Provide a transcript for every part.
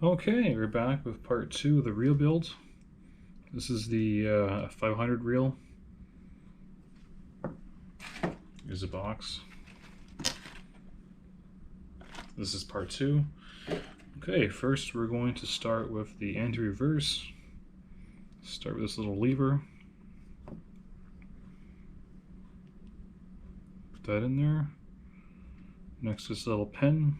Okay, we're back with part 2 of the reel build. This is the 500 reel. Here's a box. This is part 2. Okay, first we're going to start with the anti-reverse. Start with this little lever. Put that in there. Next, this little pin.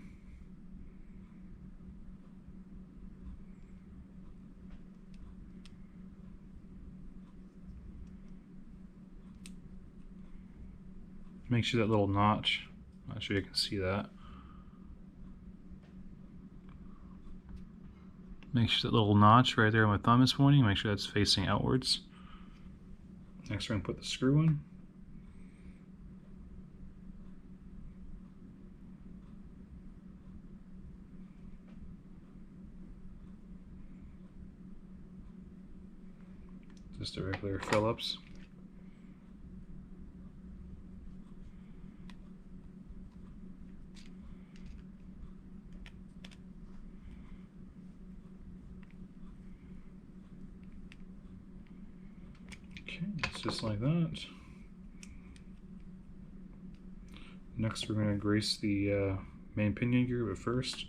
Make sure that little notch, not sure you can see that. Make sure that little notch right there where my thumb is pointing, make sure that's facing outwards. Next we're going to put the screw in. Just a regular Phillips. Okay, it's just like that. Next we're going to grease the main pinion gear, but first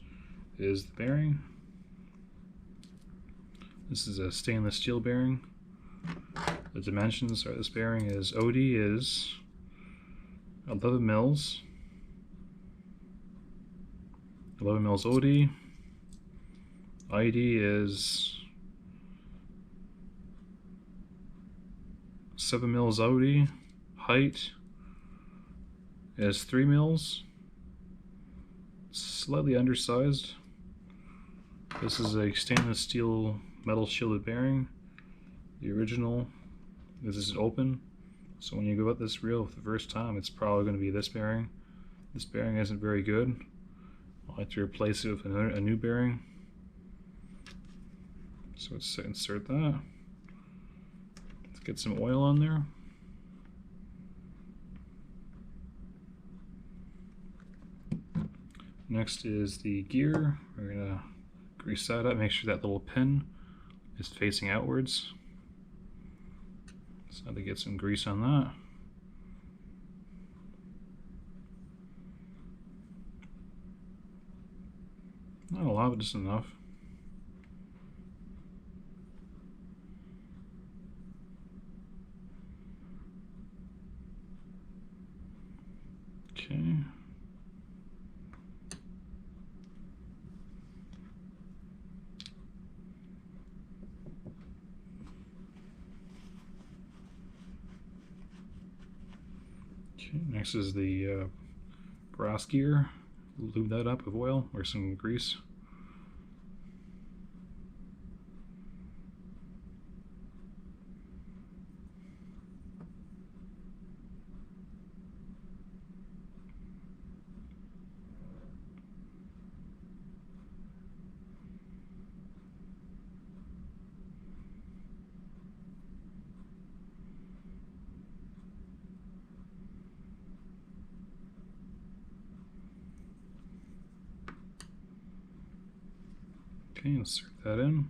is the bearing. This is a stainless steel bearing. The dimensions of this bearing is OD is 11 mils. 11 mils OD. ID is 7 mils OD. Height is 3 mils. Slightly undersized. This is a stainless steel metal shielded bearing. The original, this is open, so when you go at this reel for the first time, it's probably going to be this bearing. This bearing isn't very good. I'll have to replace it with a new bearing. So let's insert that. Let's get some oil on there. Next is the gear. We're going to grease that up, make sure that little pin is facing outwards. So to get some grease on that. Not a lot, but just enough. Okay. Okay, next is the brass gear. Lube that up with oil or some grease. Okay, insert that in.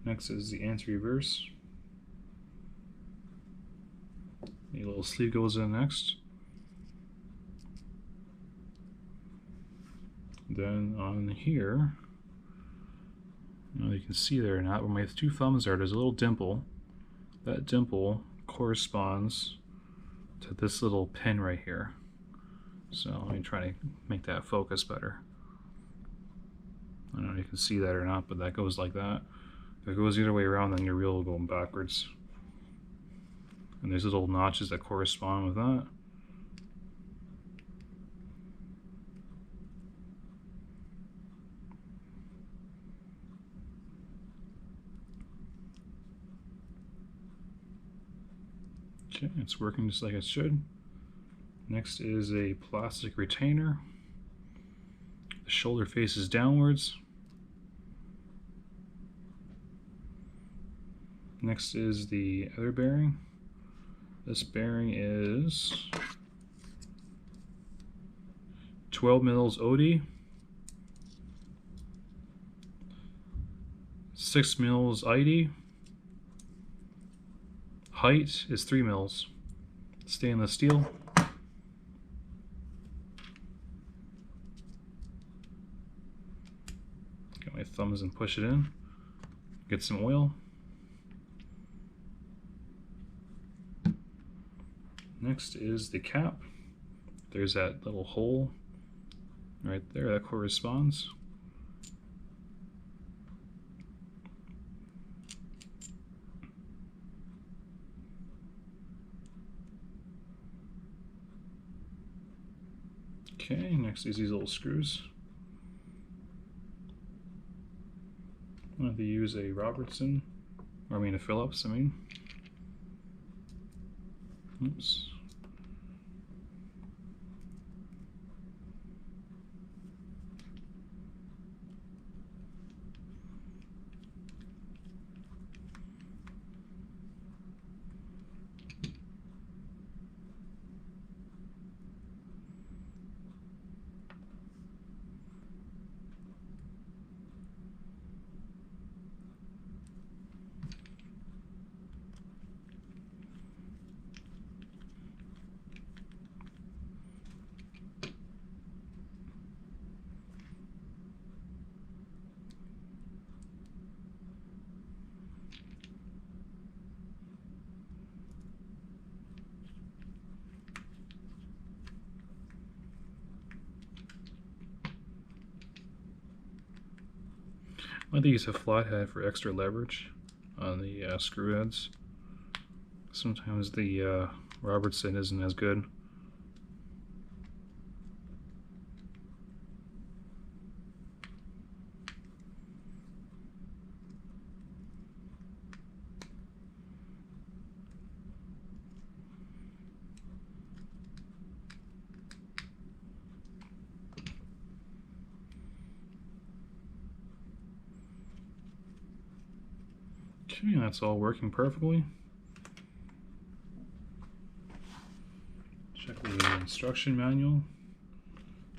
Next is the anti-reverse. The little sleeve goes in next. Then on here, you can see there or not, where my two thumbs are, there's a little dimple. That dimple corresponds to this little pin right here. So let me try to make that focus better. I don't know if you can see that or not, but that goes like that. If it goes the other way around, then your reel will go backwards. And there's little notches that correspond with that. Okay, it's working just like it should. Next is a plastic retainer. The shoulder faces downwards. Next is the other bearing. This bearing is 12 mils OD. 6 mils ID. Height is 3 mils. Stainless steel. Get my thumbs and push it in. Get some oil. Next is the cap. There's that little hole right there that corresponds. Okay, next is these little screws. I have to use a Robertson, or I mean a Phillips, Oops. I like to use a flathead for extra leverage on the screw heads. Sometimes the Robertson isn't as good. Okay, that's all working perfectly. Check the instruction manual.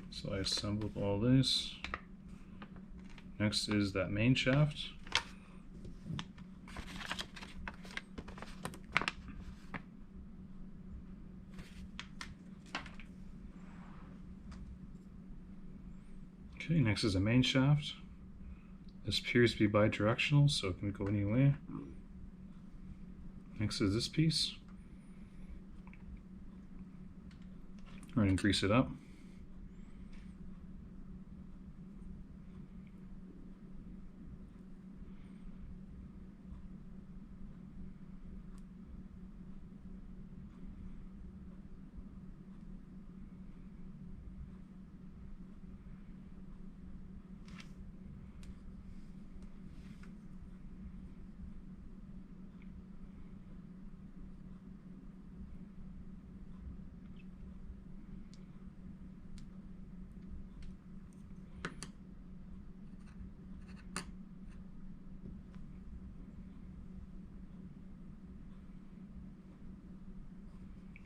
So I assembled all this. Next is that main shaft. Okay, next is the main shaft. This appears to be bidirectional, so it can go any way. Next is this piece. We're going to grease it up.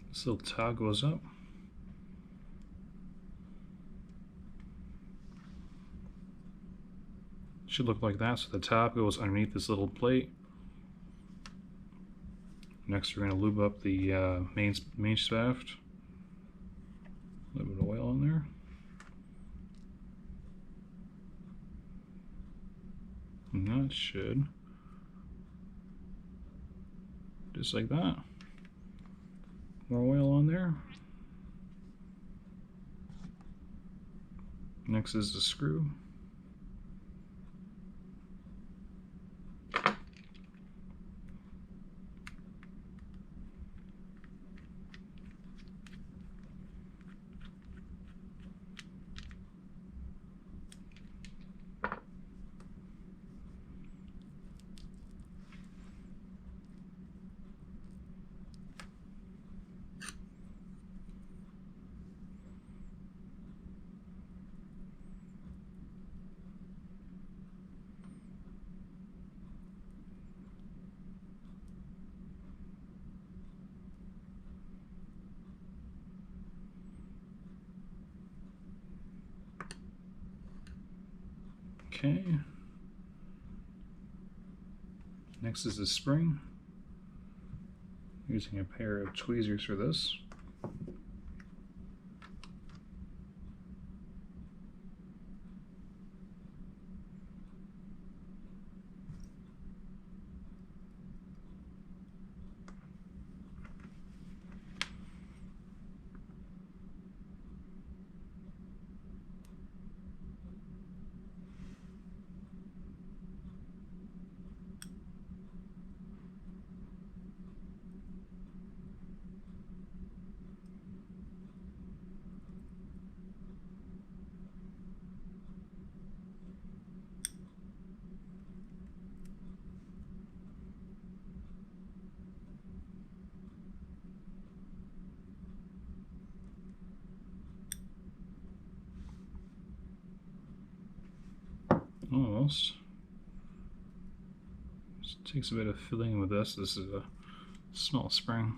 This little tab goes up. Should look like that. So the tab goes underneath this little plate. Next, we're going to lube up the main shaft. A little bit of oil in there. And that should, just like that. More oil on there. Next is the screw. Okay. Next is the spring. Using a pair of tweezers for this. Almost. Just takes a bit of filling with this. This is a small spring.